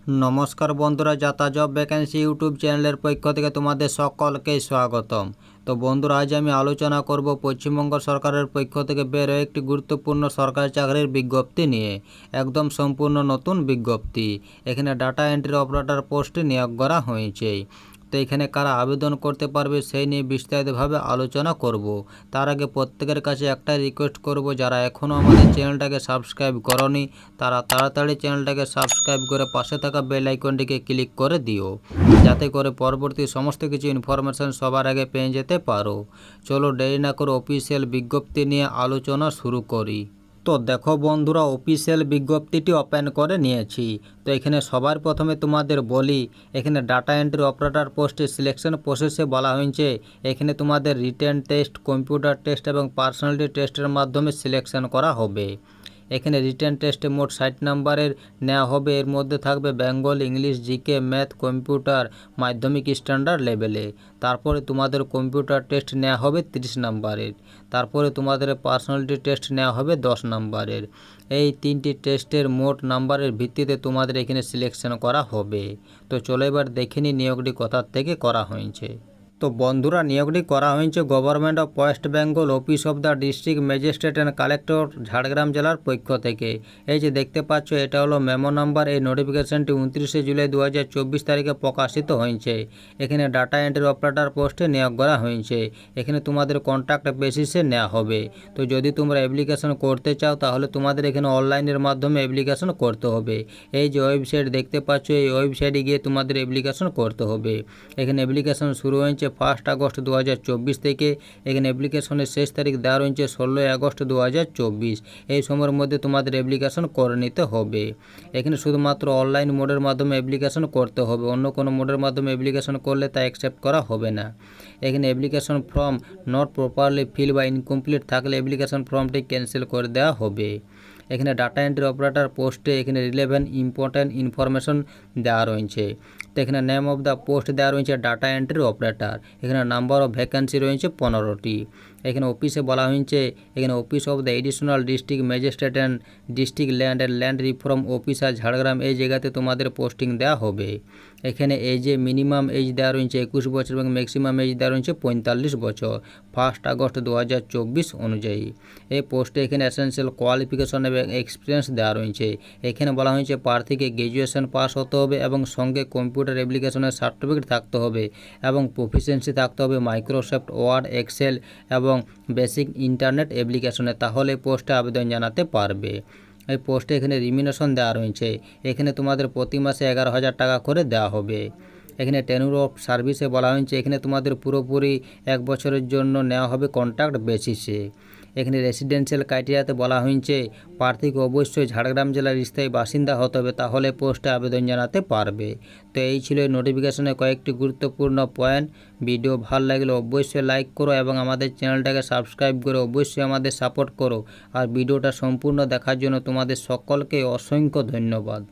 নমস্কার বন্ধুরা, যাতা জব ভ্যাকেন্সি ইউটিউব চ্যানেলের পক্ষ থেকে তোমাদের সকলকে স্বাগতম। তো বন্ধুরা, আজ আমি আলোচনা করব পশ্চিমবঙ্গ সরকারের পক্ষ থেকে বের হয়ে একটি গুরুত্বপূর্ণ সরকারি চাকরির বিজ্ঞপ্তি নিয়ে। একদম সম্পূর্ণ নতুন বিজ্ঞপ্তি। এখানে ডাটা এন্ট্রি অপারেটর পোস্টে নিয়োগ করা হয়েছে। তো এখানে কারা আবেদন করতে পারবে সেই নিয়ে বিস্তারিতভাবে আলোচনা করব। তার আগে প্রত্যেকের কাছে একটাই রিকোয়েস্ট করব, যারা এখনও আমাদের চ্যানেলটাকে সাবস্ক্রাইব করনি তারা তাড়াতাড়ি চ্যানেলটাকে সাবস্ক্রাইব করে পাশে থাকা বেল আইকনটিকে ক্লিক করে দিও, যাতে করে পরবর্তী সমস্ত কিছু ইনফরমেশান সবার আগে পেয়ে যেতে পারো। চলো দেরি না করে অফিসিয়াল বিজ্ঞপ্তি নিয়ে আলোচনা শুরু করি। তো দেখো বন্ধুরা, অফিসিয়াল বিজ্ঞপ্তিটি ওপেন করে নিয়েছি। তো এখানে সবার প্রথমে তোমাদের বলি, এখানে ডাটা এন্ট্রি অপারেটর পোস্টে সিলেকশন প্রসেসে বলা হয়েছে এখানে তোমাদের রিটেন টেস্ট, কম্পিউটার টেস্ট এবং পার্সোনালিটি টেস্টের মাধ্যমে সিলেকশন করা হবে। এখানে রিটেন টেস্টে মোট 60 নম্বরের নেওয়া হবে। এর মধ্যে থাকবে Bengal, English, GK, math, computer মাধ্যমিক স্ট্যান্ডার্ড লেভেলে। তারপরে তোমাদের কম্পিউটার টেস্ট নেওয়া হবে 30 নম্বরের। তারপরে তোমাদের পার্সোনালিটি টেস্ট নেওয়া হবে 10 নম্বরের। এই তিনটি টেস্টের মোট নাম্বারের ভিত্তিতে তোমাদের এখানে সিলেকশন করা হবে। তো চলো এবার দেখে নিই নিয়োগটি কোথার থেকে করা হয়েছে। তো বন্ধুরা, নিয়োগটি করা হয়েছে government of West Bengal, office of the district magistrate and collector, Jhargram জেলার পক্ষ থেকে। এই যে দেখতে পাচ্ছ, এটা হলো মেমো নাম্বার। এই নোটিফিকেশনটি 29শে জুলাই 2024 তারিখে প্রকাশিত হয়েছে। এখানে ডাটা এন্ট্রি অপারেটর পোস্টে নিয়োগ করা হয়েছে। এখানে তোমাদের কন্ট্রাক্ট বেসিসে নেওয়া হবে। তো যদি তোমরা অ্যাপ্লিকেশন করতে চাও তাহলে তোমাদের এখানে অনলাইনের মাধ্যমে অ্যাপ্লিকেশন করতে হবে। এই যে ওয়েবসাইট দেখতে পাচ্ছ, এই ওয়েবসাইটে গিয়ে তোমাদের অ্যাপ্লিকেশন করতে হবে। এখানে অ্যাপ্লিকেশন শুরু হয়েছে 1 আগস্ট 2024 থেকে। এখানে অ্যাপ্লিকেশনের শেষ তারিখ দেওয়া রয়েছে 16 আগস্ট 2024। এই সময়ের মধ্যে তোমাদের অ্যাপ্লিকেশন করে নিতে হবে। এখানে শুধুমাত্র অনলাইন মোডের মাধ্যমে অ্যাপ্লিকেশন করতে হবে। অন্য কোনো মোডের মাধ্যমে অ্যাপ্লিকেশন করলে তা অ্যাকসেপ্ট করা হবে না। এখানে application form not properly fill বা ইনকমপ্লিট থাকলে অ্যাপ্লিকেশন ফর্মটি ক্যান্সেল করে দেওয়া হবে। এখানে ডাটা এন্ট্রি অপারেটর পোস্টে এখানে রিলেভেন্ট ইম্পর্ট্যান্ট ইনফরমেশন দেওয়া রয়েছে। তো এখানে নেম অফ দ্য পোস্ট দেওয়া রয়েছে ডাটা এন্ট্রি অপারেটর। এখানে নাম্বার অফ ভ্যাকেন্সি রয়েছে 15টি। এখানে অফিসে বলা হয়েছে এখানে office of the additional district magistrate and district land reform officer, Jhargram, এই জায়গাতে তোমাদের পোস্টিং দেওয়া হবে। এখানে এই যে মিনিমাম এজ দেওয়া রয়েছে 21 বছর এবং ম্যাক্সিমাম এজ দেওয়া রয়েছে 45 বছর 1 আগস্ট 2024 অনুযায়ী। এই পোস্টে এখানে এসেনশিয়াল কোয়ালিফিকেশন এবং এক্সপিরিয়েন্স দেওয়া রয়েছে। এখানে বলা হয়েছে প্রার্থীকে গ্র্যাজুয়েশন পাস হতে হবে এবং সঙ্গে কম্পিউটার অ্যাপ্লিকেশনের সার্টিফিকেট থাকতে হবে এবং প্রফিসিয়েন্সি থাকতে হবে মাইক্রোসফট ওয়ার্ড, এক্সেল এবং বেসিক ইন্টারনেট অ্যাপ্লিকেশনে, তাহলে পোস্টে আবেদন জানাতে পারবে। এই পোস্টে এখানে রিমিনেশন দেওয়া রয়েছে। এখানে তোমাদের প্রতি মাসে 11,000 টাকা করে দেওয়া হবে। এখানে টেনুর অফ সার্ভিসে বলা হয়েছে এখানে তোমাদের পুরোপুরি 1 বছরের জন্য নেওয়া হবে কন্ট্রাক্ট বেসিসে। এখানে রেসিডেন্সিয়াল ক্রাইটেরিয়াতে বলা হয়েছে প্রার্থীকে অবশ্যই ঝাড়গ্রাম জেলার স্থায়ী বাসিন্দা হতে হবে, তাহলে পোস্টে আবেদন জানাতে পারবে। তো এই ছিল এই নোটিফিকেশনের কয়েকটি গুরুত্বপূর্ণ পয়েন্ট। ভিডিও ভালো লাগলে অবশ্যই লাইক করো এবং আমাদের চ্যানেলটাকে সাবস্ক্রাইব করে অবশ্যই আমাদের সাপোর্ট করো। আর ভিডিওটা সম্পূর্ণ দেখার জন্য তোমাদের সকলকে অসংখ্য ধন্যবাদ।